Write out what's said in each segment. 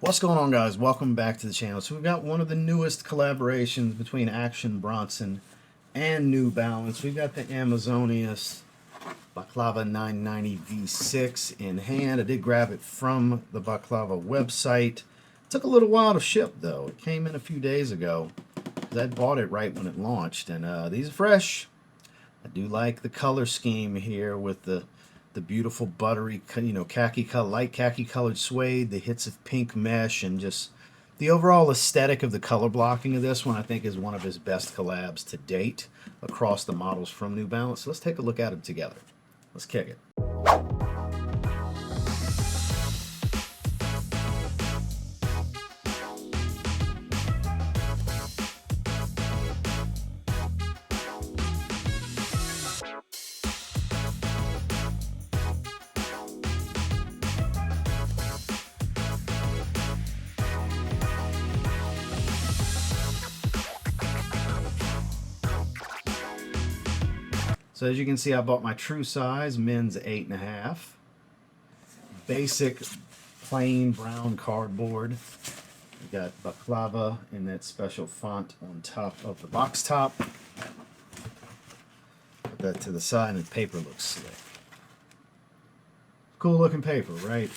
What's going on, guys? Welcome back to the channel. So we've got one of the newest collaborations between Action Bronson and New Balance. We've got the Amazonius Baklava 990 V6 in hand. I did grab it from the Baklava website. Took a little while to ship though. It came in a few days ago. I bought it right when it launched, and these are fresh. I do like the color scheme here with the beautiful buttery, khaki color, light khaki colored suede, the hits of pink mesh, and just the overall aesthetic of the color blocking of this one. I think is one of his best collabs to date across the models from New Balance. So let's take a look at them together. Let's kick it. So as you can see, I bought my true size, men's 8.5. Basic, plain brown cardboard. We got Baklava in that special font on top of the box top. Put that to the side, and the paper looks slick. Cool looking paper, right?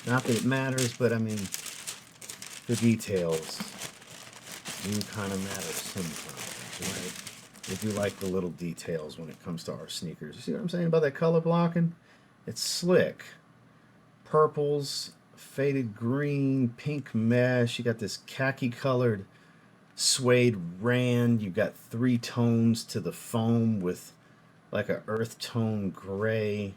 Not that it matters, but I mean, the details do kind of matter sometimes, right? We do like the little details when it comes to our sneakers. You see what I'm saying about that color blocking? It's slick. Purples, faded green, pink mesh. You got this khaki colored suede rand. You got 3 tones to the foam with like a earth tone gray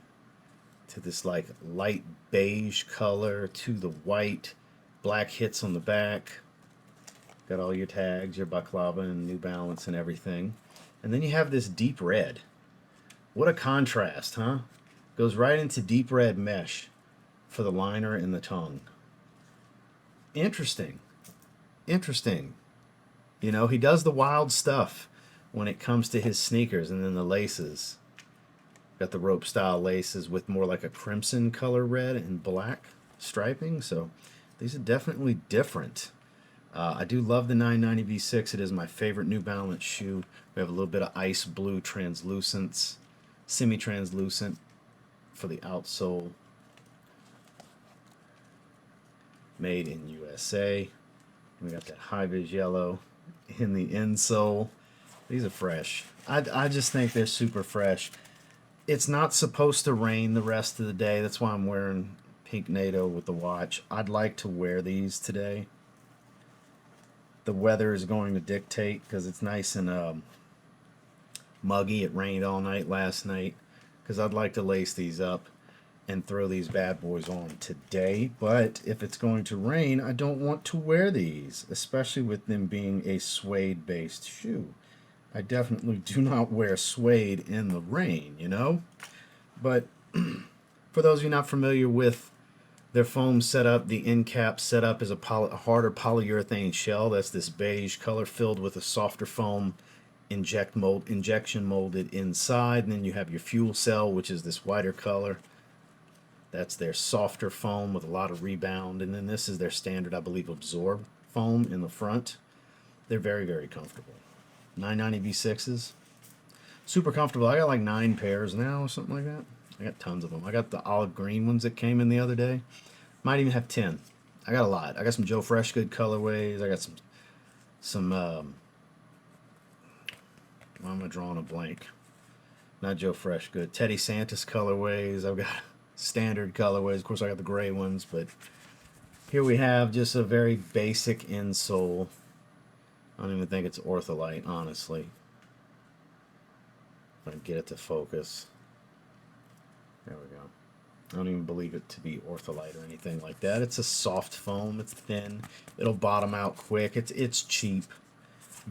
to this like light beige color to the white. Black hits on the back. Got all your tags, your Baklava and New Balance and everything. And then you have this deep red. What a contrast, huh? Goes right into deep red mesh for the liner and the tongue. Interesting. Interesting. You know, he does the wild stuff when it comes to his sneakers. And then the laces. Got the rope style laces with more like a crimson color red and black striping. So these are definitely different. I do love the 990 V6. It is my favorite New Balance shoe. We have a little bit of ice blue translucence, semi-translucent for the outsole. Made in USA. We got that high-vis yellow in the insole. These are fresh. I just think they're super fresh. It's not supposed to rain the rest of the day. That's why I'm wearing pink NATO with the watch. I'd like to wear these today. The weather is going to dictate because it's nice and muggy. It rained all night last night because I'd like to lace these up and throw these bad boys on today. But if it's going to rain, I don't want to wear these, especially with them being a suede based shoe. I definitely do not wear suede in the rain, you know? But for those of you not familiar with their foam setup, the end cap setup is a harder polyurethane shell. That's this beige color filled with a softer foam injection molded inside. And then you have your fuel cell, which is this whiter color. That's their softer foam with a lot of rebound. And then this is their standard, I believe, absorb foam in the front. They're very, very comfortable. 990 V6s. Super comfortable. I got like 9 pairs now or something like that. I got tons of them. I got the olive green ones that came in the other day. Might even have 10. I got a lot. I got some Joe Freshgood colorways. I got some why am I drawing a blank? Not Joe Freshgood. Teddy Santis colorways. I've got standard colorways. Of course, I got the gray ones, but here we have just a very basic insole. I don't even think it's ortholite, honestly. If I can get it to focus. There we go. I don't even believe it to be ortholite or anything like that. It's a soft foam. It's thin. It'll bottom out quick. It's cheap,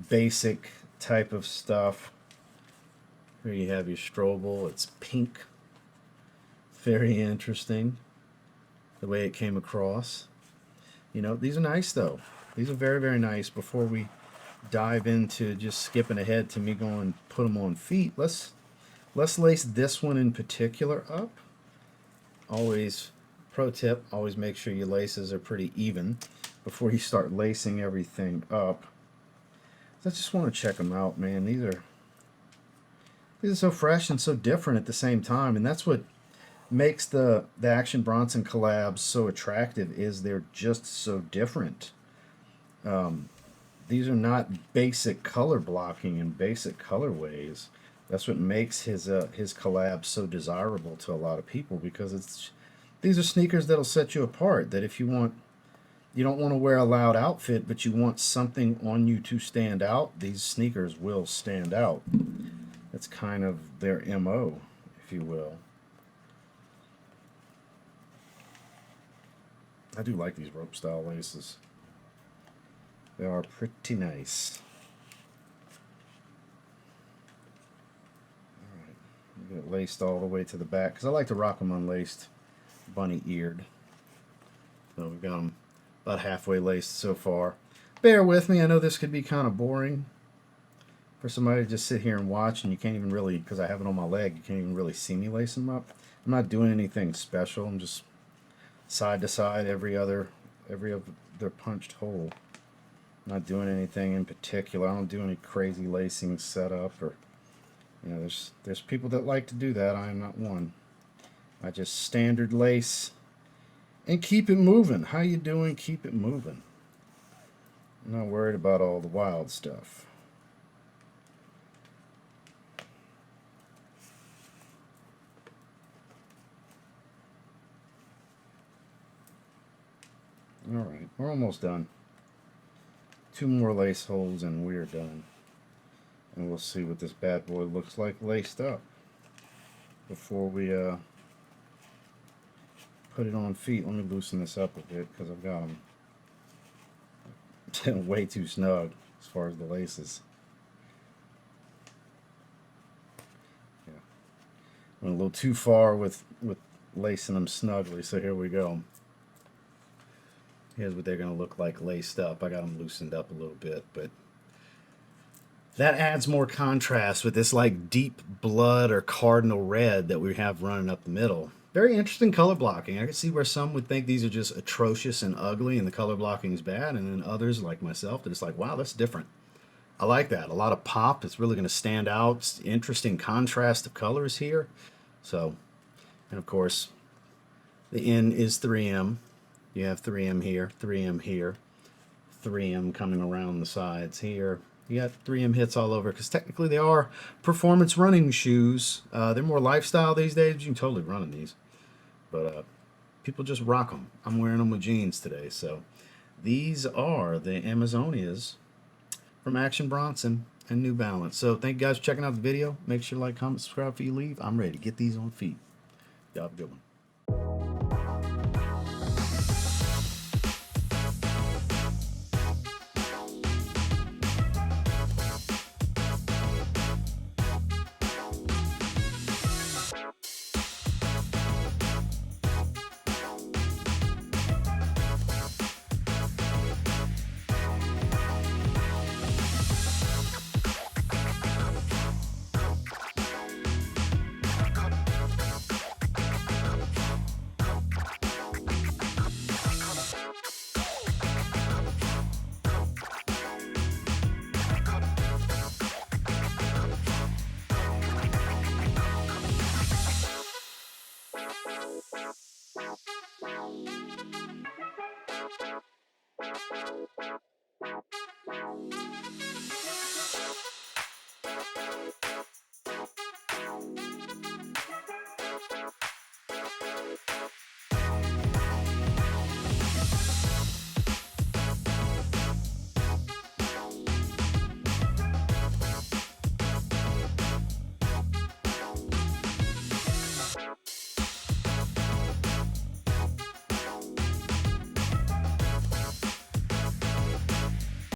basic type of stuff. Here you have your Strobel. It's pink. Very interesting the way it came across. You know, these are nice though. These are very, very nice. Before we dive into just skipping ahead to me going put them on feet, let's lace this one in particular up. Always Pro tip, always make sure your laces are pretty even before you start lacing everything up. I just want to check them out, man. These are so fresh and so different at the same time, and that's what makes the Action Bronson collabs so attractive, is they're just so different. These are not basic color blocking and basic colorways. That's what makes his collabs so desirable to a lot of people, because these are sneakers that'll set you apart. That if you don't want to wear a loud outfit, but you want something on you to stand out, these sneakers will stand out. That's kind of their MO, if you will. I do like these rope style laces. They are pretty nice. Alright, get it laced all the way to the back, because I like to rock them unlaced, bunny eared. So we've got them about halfway laced so far. Bear with me, I know this could be kind of boring for somebody to just sit here and watch, and you can't even really, because I have it on my leg, you can't even really see me lace them up. I'm not doing anything special, I'm just side to side, every other punched hole. I'm not doing anything in particular. I don't do any crazy lacing setup, or there's people that like to do that. I am not one. I just standard lace and keep it moving. How you doing? Keep it moving. I'm not worried about all the wild stuff. Alright, we're almost done. 2 more lace holes and we're done. And we'll see what this bad boy looks like laced up before we put it on feet. Let me loosen this up a bit, because I've got them way too snug as far as the laces. Yeah. Went a little too far with lacing them snugly, so here we go. Here's what they're going to look like laced up. I got them loosened up a little bit, but that adds more contrast with this like deep blood or cardinal red that we have running up the middle. Very interesting color blocking. I can see where some would think these are just atrocious and ugly and the color blocking is bad, and then others like myself, they're just like, wow, that's different. I like that. A lot of pop. It's really going to stand out. It's interesting contrast of colors here. So, and of course, the N is 3M. You have 3M here, 3M here, 3M coming around the sides here. You got 3M hits all over, because technically they are performance running shoes. They're more lifestyle these days. You can totally run in these, but people just rock them. I'm wearing them with jeans today. So these are the Amazonias from Action Bronson and New Balance. So thank you guys for checking out the video. Make sure to like, comment, subscribe before you leave. I'm ready to get these on feet. Y'all have a good one.